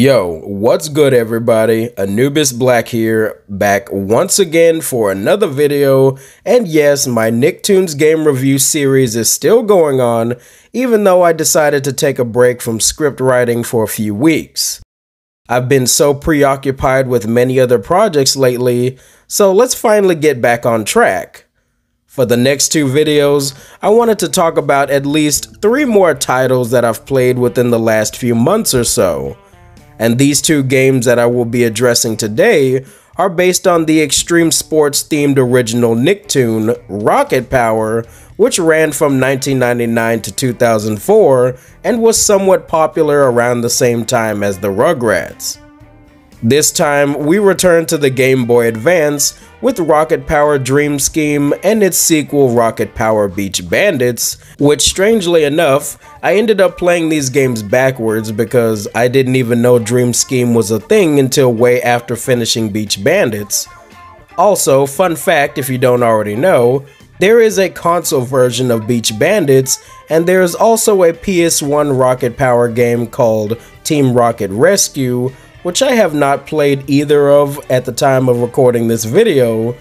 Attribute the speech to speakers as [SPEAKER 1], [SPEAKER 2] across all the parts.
[SPEAKER 1] Yo, what's good everybody? Anubis Black here, back once again for another video, and yes, my Nicktoons game review series is still going on, even though I decided to take a break from script writing for a few weeks. I've been so preoccupied with many other projects lately, so let's finally get back on track. For the next two videos, I wanted to talk about at least 3 more titles that I've played within the last few months or so. And these 2 games that I will be addressing today are based on the extreme sports themed original Nicktoon, Rocket Power, which ran from 1999 to 2004 and was somewhat popular around the same time as the Rugrats. This time, we return to the Game Boy Advance with Rocket Power Dream Scheme and its sequel Rocket Power Beach Bandits, which strangely enough, I ended up playing these games backwards because I didn't even know Dream Scheme was a thing until way after finishing Beach Bandits. Also, fun fact if you don't already know, there is a console version of Beach Bandits, and there is also a PS1 Rocket Power game called Team Rocket Rescue, which I have not played either of at the time of recording this video,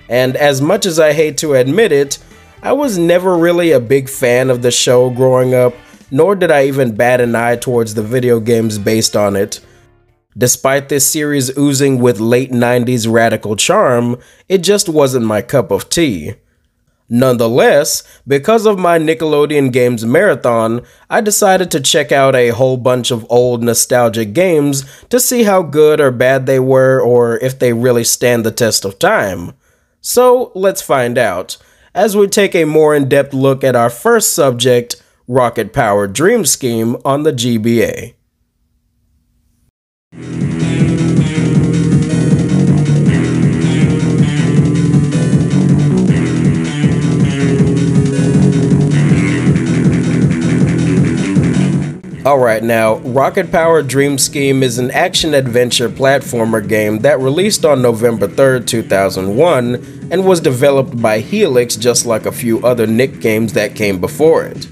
[SPEAKER 1] and as much as I hate to admit it, I was never really a big fan of the show growing up, nor did I even bat an eye towards the video games based on it. Despite this series oozing with late 90s radical charm, it just wasn't my cup of tea. Nonetheless, because of my Nickelodeon Games marathon, I decided to check out a whole bunch of old nostalgic games to see how good or bad they were or if they really stand the test of time. So let's find out, as we take a more in-depth look at our first subject, Rocket Power Dream Scheme on the GBA. Alright, now, Rocket Power Dream Scheme is an action-adventure platformer game that released on November 3rd, 2001, and was developed by Helix just like a few other Nick games that came before it.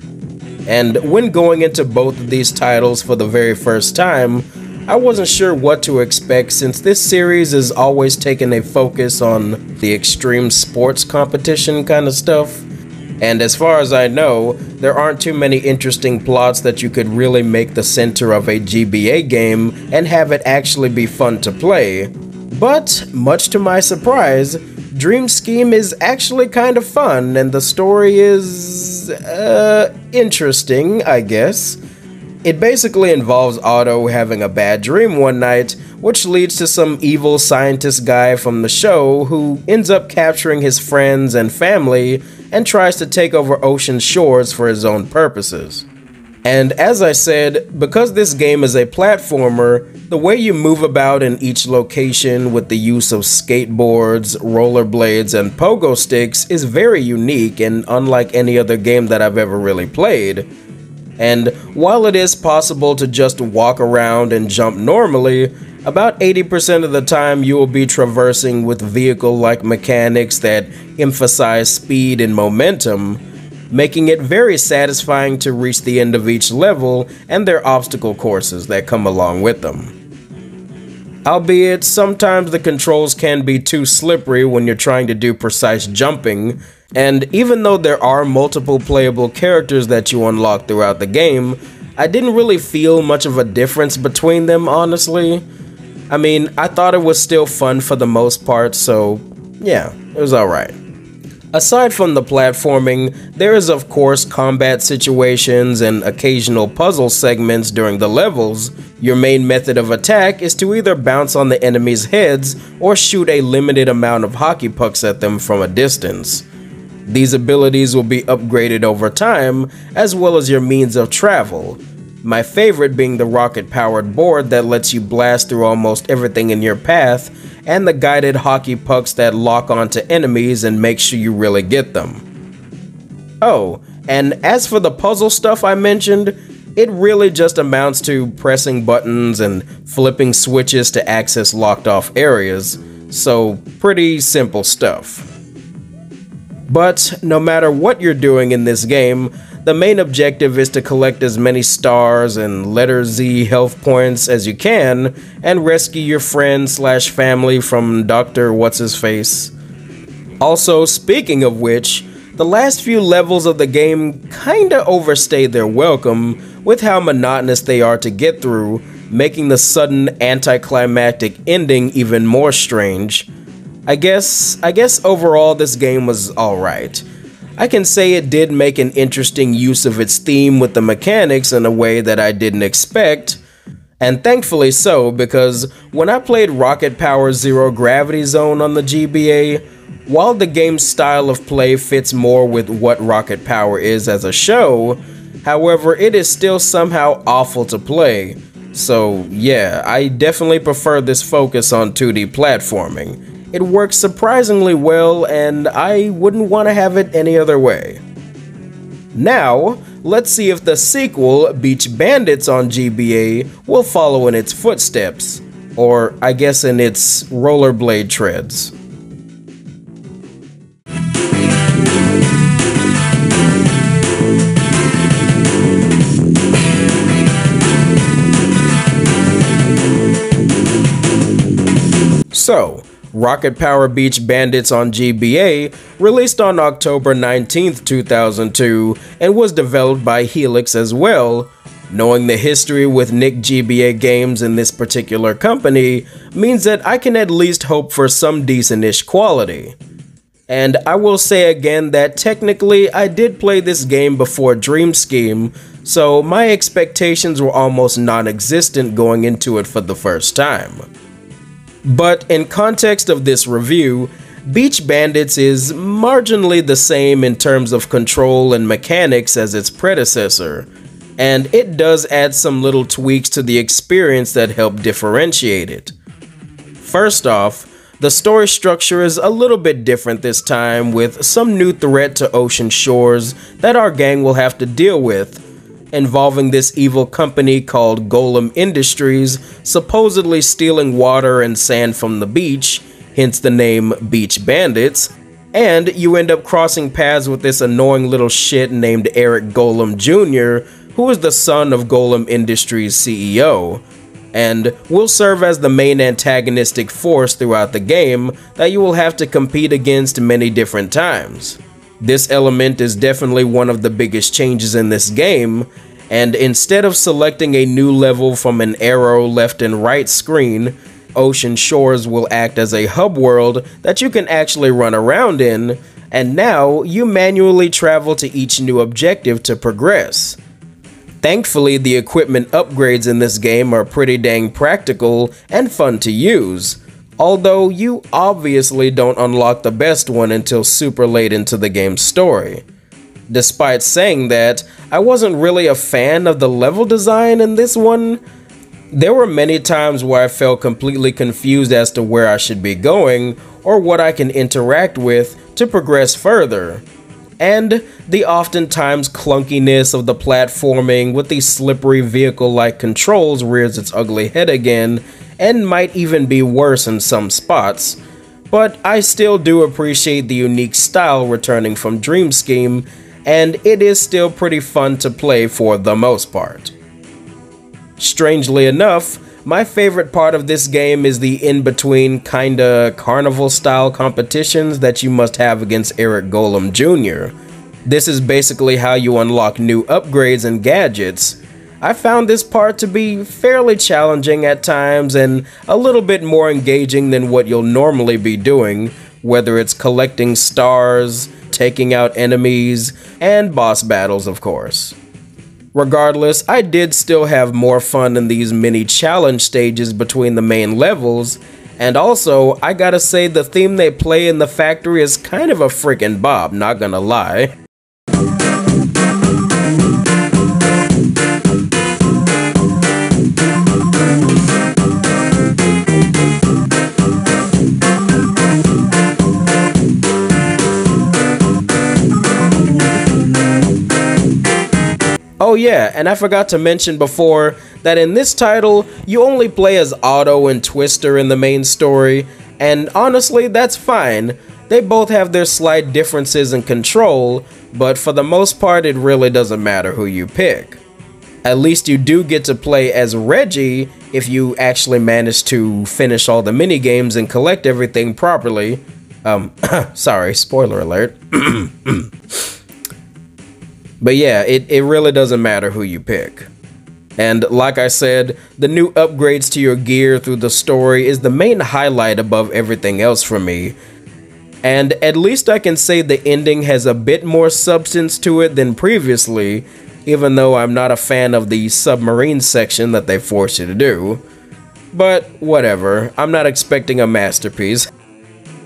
[SPEAKER 1] And when going into both of these titles for the very first time, I wasn't sure what to expect since this series has always taken a focus on the extreme sports competition kind of stuff. And as far as I know, there aren't too many interesting plots that you could really make the center of a GBA game and have it actually be fun to play. But, much to my surprise, Dream Scheme is actually kind of fun and the story is, interesting, I guess. It basically involves Otto having a bad dream one night, which leads to some evil scientist guy from the show who ends up capturing his friends and family and tries to take over ocean shores for his own purposes. And as I said, because this game is a platformer, the way you move about in each location with the use of skateboards, rollerblades, and pogo sticks is very unique and unlike any other game that I've ever really played. And while it is possible to just walk around and jump normally, about 80% of the time you will be traversing with vehicle-like mechanics that emphasize speed and momentum, making it very satisfying to reach the end of each level and their obstacle courses that come along with them. Albeit, sometimes the controls can be too slippery when you're trying to do precise jumping, and even though there are multiple playable characters that you unlock throughout the game, I didn't really feel much of a difference between them, honestly. I mean, I thought it was still fun for the most part, so yeah, it was alright. Aside from the platforming, there is of course combat situations and occasional puzzle segments during the levels. Your main method of attack is to either bounce on the enemy's heads or shoot a limited amount of hockey pucks at them from a distance. These abilities will be upgraded over time, as well as your means of travel. My favorite being the rocket-powered board that lets you blast through almost everything in your path, and the guided hockey pucks that lock onto enemies and make sure you really get them. Oh, and as for the puzzle stuff I mentioned, it really just amounts to pressing buttons and flipping switches to access locked-off areas, so pretty simple stuff. But no matter what you're doing in this game, the main objective is to collect as many stars and letter Z health points as you can and rescue your friend/family from Dr. What's-His-Face. Also, speaking of which, the last few levels of the game kinda overstayed their welcome with how monotonous they are to get through, making the sudden anticlimactic ending even more strange. I guess overall this game was alright. I can say it did make an interesting use of its theme with the mechanics in a way that I didn't expect, and thankfully so, because when I played Rocket Power Zero Gravity Zone on the GBA, while the game's style of play fits more with what Rocket Power is as a show, however, it is still somehow awful to play. So yeah, I definitely prefer this focus on 2D platforming. It works surprisingly well, and I wouldn't want to have it any other way. Now, let's see if the sequel, Beach Bandits on GBA, will follow in its footsteps, or I guess in its rollerblade treads. So, Rocket Power Beach Bandits on GBA released on October 19th, 2002 and was developed by Helix as well. Knowing the history with Nick GBA games in this particular company means that I can at least hope for some decent-ish quality. And I will say again that technically I did play this game before Dream Scheme, so my expectations were almost non-existent going into it for the first time. But in context of this review, Beach Bandits is marginally the same in terms of control and mechanics as its predecessor, and it does add some little tweaks to the experience that help differentiate it. First off, the story structure is a little bit different this time, with some new threat to ocean shores that our gang will have to deal with, involving this evil company called Golem Industries supposedly stealing water and sand from the beach, hence the name Beach Bandits, and you end up crossing paths with this annoying little shit named Eric Golem Jr., who is the son of Golem Industries' CEO, and will serve as the main antagonistic force throughout the game that you will have to compete against many different times. This element is definitely one of the biggest changes in this game, and instead of selecting a new level from an arrow left and right screen, Ocean Shores will act as a hub world that you can actually run around in, and now you manually travel to each new objective to progress. Thankfully, the equipment upgrades in this game are pretty dang practical and fun to use, although you obviously don't unlock the best one until super late into the game's story. Despite saying that, I wasn't really a fan of the level design in this one. There were many times where I felt completely confused as to where I should be going or what I can interact with to progress further. And the oftentimes clunkiness of the platforming with the slippery vehicle-like controls rears its ugly head again, and might even be worse in some spots, but I still do appreciate the unique style returning from Dream Scheme, and it is still pretty fun to play for the most part. Strangely enough, my favorite part of this game is the in-between kinda carnival-style competitions that you must have against Eric Golem Jr. This is basically how you unlock new upgrades and gadgets. I found this part to be fairly challenging at times and a little bit more engaging than what you'll normally be doing, whether it's collecting stars, taking out enemies, and boss battles, of course. Regardless, I did still have more fun in these mini challenge stages between the main levels, and also, I gotta say the theme they play in the factory is kind of a freaking bop, not gonna lie. Oh yeah, and I forgot to mention before that in this title, you only play as Otto and Twister in the main story, and honestly, that's fine. They both have their slight differences in control, but for the most part it really doesn't matter who you pick. At least you do get to play as Reggie if you actually manage to finish all the minigames and collect everything properly. Sorry, spoiler alert. But yeah, it really doesn't matter who you pick. And like I said, the new upgrades to your gear through the story is the main highlight above everything else for me. And at least I can say the ending has a bit more substance to it than previously, even though I'm not a fan of the submarine section that they force you to do. But whatever, I'm not expecting a masterpiece.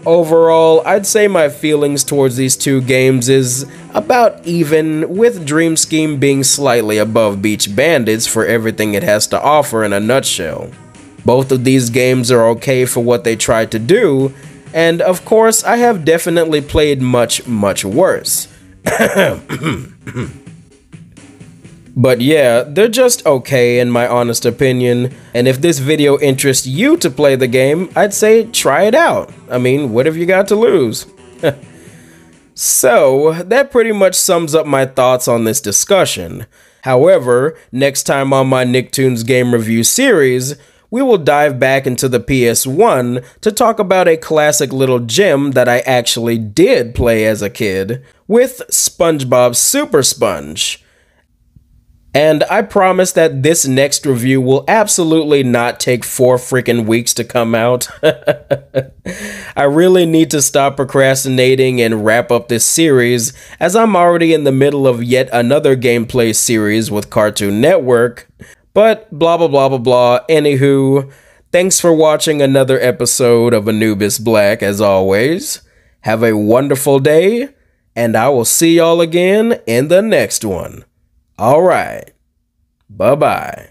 [SPEAKER 1] Overall, I'd say my feelings towards these two games is about even, with Dream Scheme being slightly above Beach Bandits for everything it has to offer in a nutshell. Both of these games are okay for what they tried to do, and of course I have definitely played much worse. But yeah, they're just okay in my honest opinion, and if this video interests you to play the game, I'd say try it out. I mean, what have you got to lose? So, that pretty much sums up my thoughts on this discussion. However, next time on my Nicktoons game review series, we will dive back into the PS1 to talk about a classic little gem that I actually did play as a kid, with SpongeBob Super Sponge. And I promise that this next review will absolutely not take 4 freaking weeks to come out. I really need to stop procrastinating and wrap up this series, as I'm already in the middle of yet another gameplay series with Cartoon Network. But blah blah blah blah blah, anywho, thanks for watching another episode of Anubis Black as always. Have a wonderful day, and I will see y'all again in the next one. All right. Bye-bye.